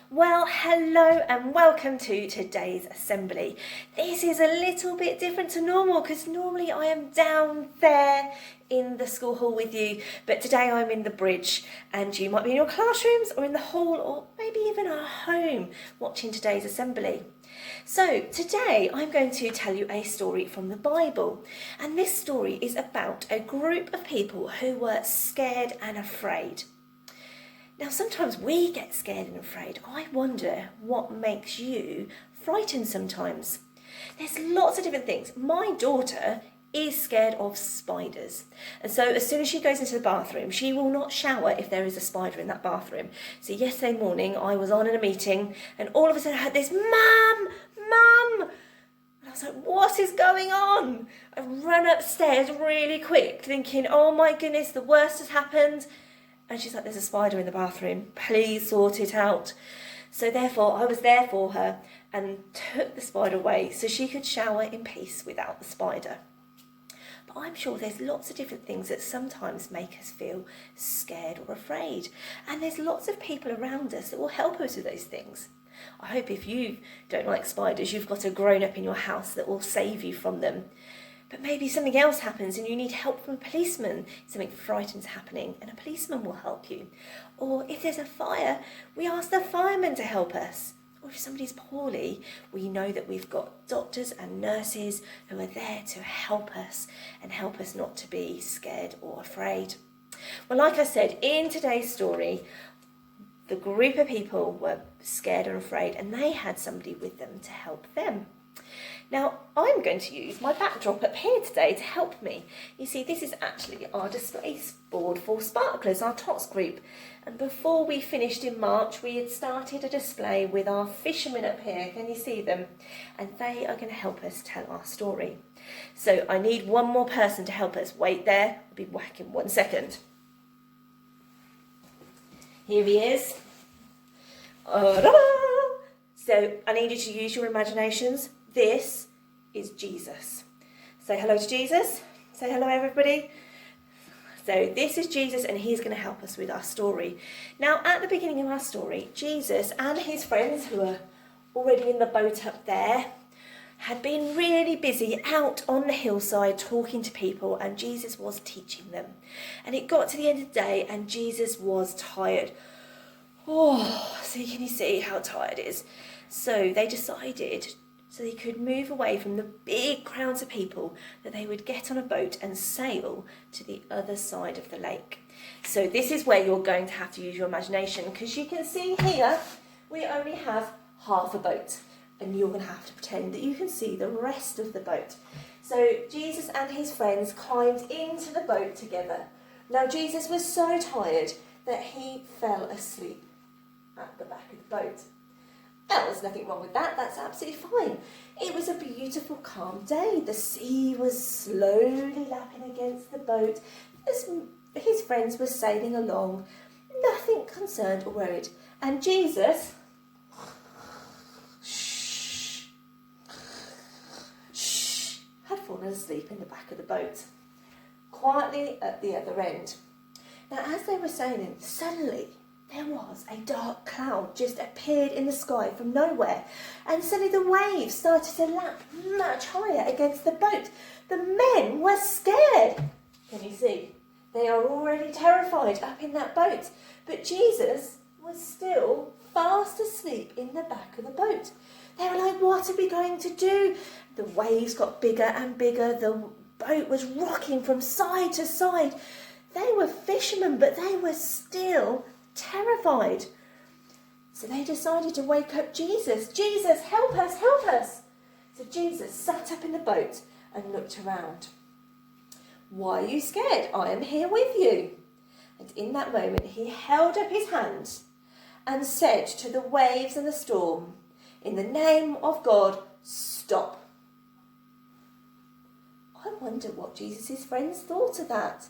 Well, hello and welcome to today's assembly. This is a little bit different to normal because normally I am down there in the school hall with you, but today I'm in the bridge and you might be in your classrooms or in the hall or maybe even at home watching today's assembly. So today I'm going to tell you a story from the Bible, and this story is about a group of people who were scared and afraid. Now, sometimes we get scared and afraid. I wonder what makes you frightened sometimes. There's lots of different things. My daughter is scared of spiders. And so as soon as she goes into the bathroom, she will not shower if there is a spider in that bathroom. So yesterday morning, I was on in a meeting and all of a sudden I heard this, Mum! And I was like, what is going on? I ran upstairs really quick thinking, oh my goodness, the worst has happened. And she's like, there's a spider in the bathroom. Please sort it out. So therefore, I was there for her and took the spider away so she could shower in peace without the spider. But I'm sure there's lots of different things that sometimes make us feel scared or afraid. And there's lots of people around us that will help us with those things. I hope if you don't like spiders, you've got a grown-up in your house that will save you from them. But maybe something else happens and you need help from a policeman. Something frightening's happening and a policeman will help you. Or if there's a fire, we ask the fireman to help us. Or if somebody's poorly, we know that we've got doctors and nurses who are there to help us and help us not to be scared or afraid. Well, like I said, in today's story, the group of people were scared and afraid and they had somebody with them to help them. Now, I'm going to use my backdrop up here today to help me. You see, this is actually our display board for Sparklers, our TOTS group. And before we finished in March, we had started a display with our fishermen up here. Can you see them? And they are going to help us tell our story. So I need one more person to help us. Wait there, I'll be back in 1 second. Here he is. So I need you to use your imaginations. This is Jesus. Say hello to Jesus. Say hello, everybody. So this is Jesus and he's going to help us with our story. Now, at the beginning of our story, Jesus and his friends, who are already in the boat up there, had been really busy out on the hillside talking to people, and Jesus was teaching them. And it got to the end of the day and Jesus was tired. Oh, so can you see how tired it is? So they decided, so they could move away from the big crowds of people, that they would get on a boat and sail to the other side of the lake. So this is where you're going to have to use your imagination, because you can see here we only have half a boat and you're going to have to pretend that you can see the rest of the boat. So Jesus and his friends climbed into the boat together. Now Jesus was so tired that he fell asleep at the back of the boat. Well, there's nothing wrong with that, that's absolutely fine. It was a beautiful, calm day. The sea was slowly lapping against the boat as his friends were sailing along, nothing concerned or worried. And Jesus, had fallen asleep in the back of the boat, quietly at the other end. Now, as they were sailing, suddenly there was a dark cloud just appeared in the sky from nowhere, and suddenly the waves started to lap much higher against the boat. The men were scared. Can you see? They are already terrified up in that boat. But Jesus was still fast asleep in the back of the boat. They were like, what are we going to do? The waves got bigger and bigger. The boat was rocking from side to side. They were fishermen, but they were still terrified. So they decided to wake up Jesus. Jesus, help us, help us. So Jesus sat up in the boat and looked around. Why are you scared? I am here with you. And in that moment, he held up his hand and said to the waves and the storm, in the name of God, stop. I wonder what Jesus' friends thought of that.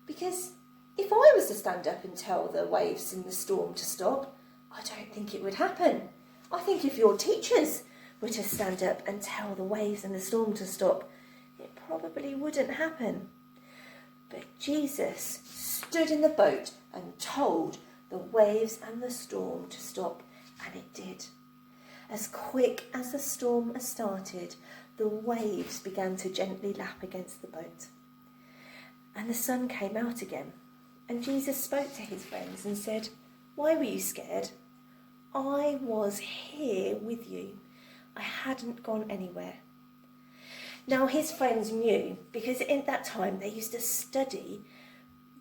Because if I was to stand up and tell the waves and the storm to stop, I don't think it would happen. I think if your teachers were to stand up and tell the waves and the storm to stop, it probably wouldn't happen. But Jesus stood in the boat and told the waves and the storm to stop. And it did. As quick as the storm had started, the waves began to gently lap against the boat. And the sun came out again. And Jesus spoke to his friends and said, "Why were you scared? I was here with you. I hadn't gone anywhere." Now his friends knew, because in that time they used to study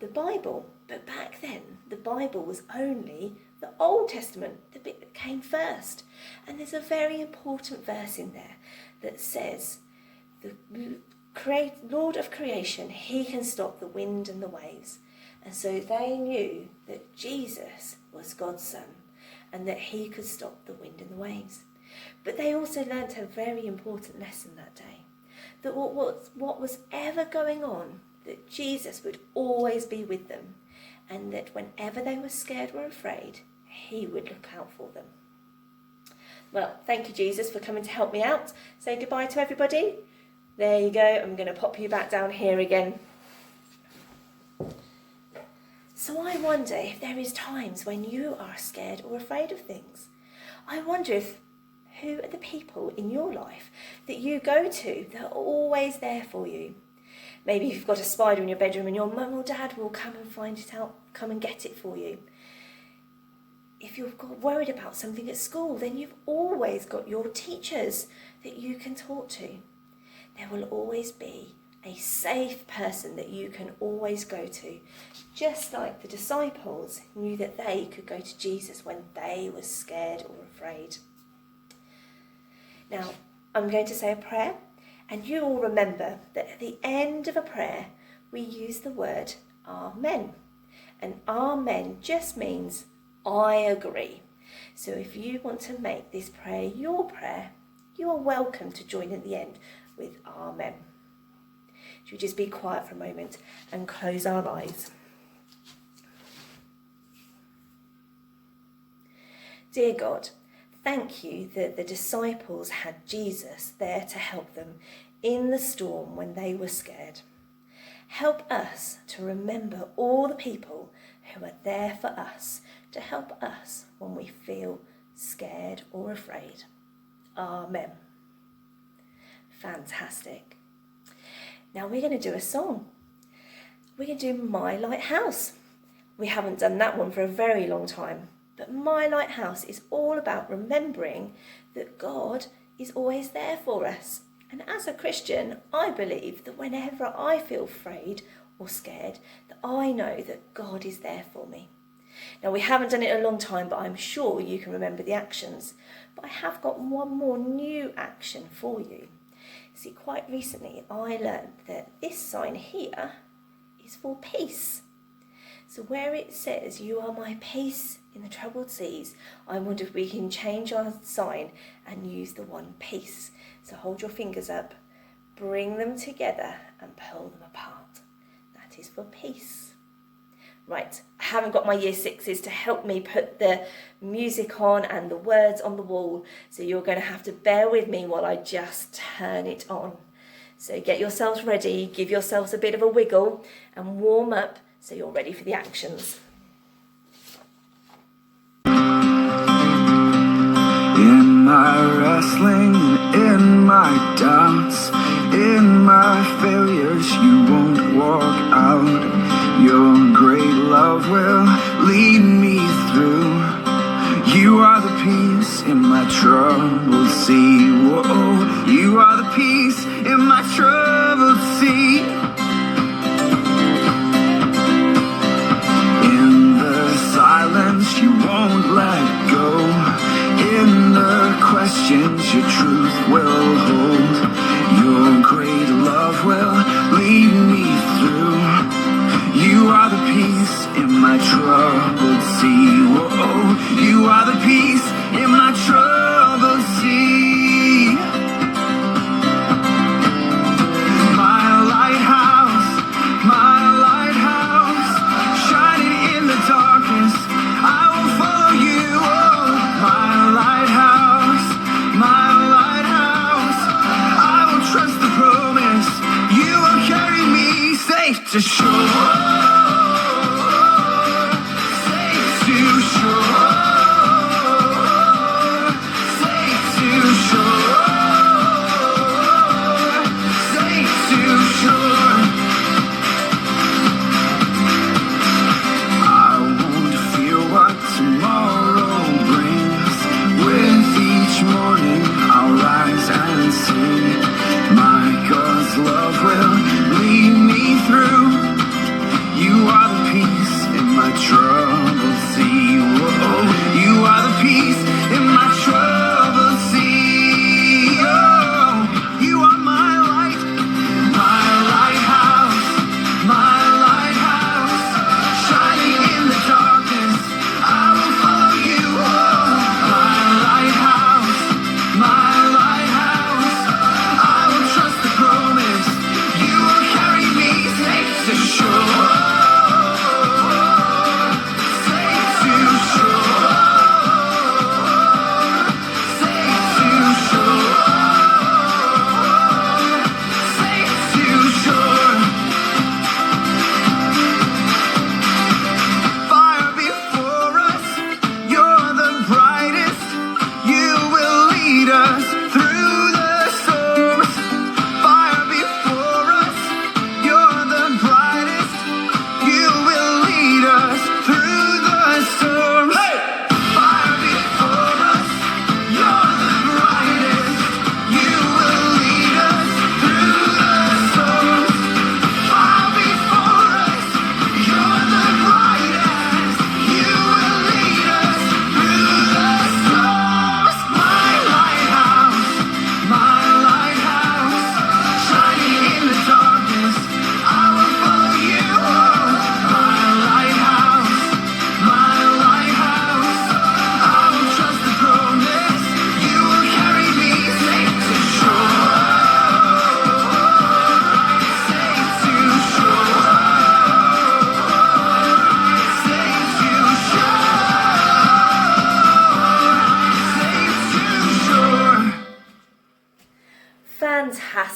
the Bible. But back then, the Bible was only the Old Testament, the bit that came first. And there's a very important verse in there that says, the Lord of creation, he can stop the wind and the waves. And so they knew that Jesus was God's son and that he could stop the wind and the waves. But they also learnt a very important lesson that day, that what was ever going on, that Jesus would always be with them, and that whenever they were scared or afraid, he would look out for them. Well, thank you, Jesus, for coming to help me out. Say goodbye to everybody. There you go. I'm going to pop you back down here again. So I wonder if there is times when you are scared or afraid of things. I wonder who are the people in your life that you go to that are always there for you. Maybe you've got a spider in your bedroom and your mum or dad will come and find it out, come and get it for you. If you're worried about something at school, then you've always got your teachers that you can talk to. There will always be a safe person that you can always go to, just like the disciples knew that they could go to Jesus when they were scared or afraid. Now, I'm going to say a prayer, and you all remember that at the end of a prayer, we use the word Amen. And Amen just means I agree. So if you want to make this prayer your prayer, you are welcome to join at the end with Amen. Should we just be quiet for a moment and close our eyes? Dear God, thank you that the disciples had Jesus there to help them in the storm when they were scared. Help us to remember all the people who are there for us to help us when we feel scared or afraid. Amen. Fantastic. Now we're going to do a song. We're going to do My Lighthouse. We haven't done that one for a very long time. But My Lighthouse is all about remembering that God is always there for us. And as a Christian, I believe that whenever I feel afraid or scared, that I know that God is there for me. Now, we haven't done it in a long time, but I'm sure you can remember the actions. But I have got one more new action for you. See, quite recently, I learned that this sign here is for peace. So where it says, "You are my peace in the troubled seas," I wonder if we can change our sign and use the one peace. So hold your fingers up, bring them together and pull them apart. That is for peace. Right, I haven't got my year sixes to help me put the music on and the words on the wall, so you're going to have to bear with me while I just turn it on. So get yourselves ready, give yourselves a bit of a wiggle and warm up so you're ready for the actions. In my wrestling, in my doubts, in my failures, you won't walk out. Your great love will lead me through. You are the peace in my troubled sea. Whoa, you are the peace in my troubled sea. In the silence, you won't let go. In the questions, your truth will hold. Your great love will lead me through. You are the peace in my troubled sea. Whoa, you are the peace in my troubled sea. My lighthouse, shining in the darkness, I will follow you. Oh, my lighthouse, I will trust the promise. You will carry me safe to shore. Safe to shore.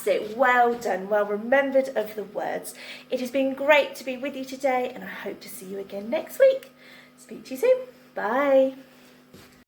Fantastic, well done, well remembered of the words. It has been great to be with you today, and I hope to see you again next week. Speak to you soon. Bye.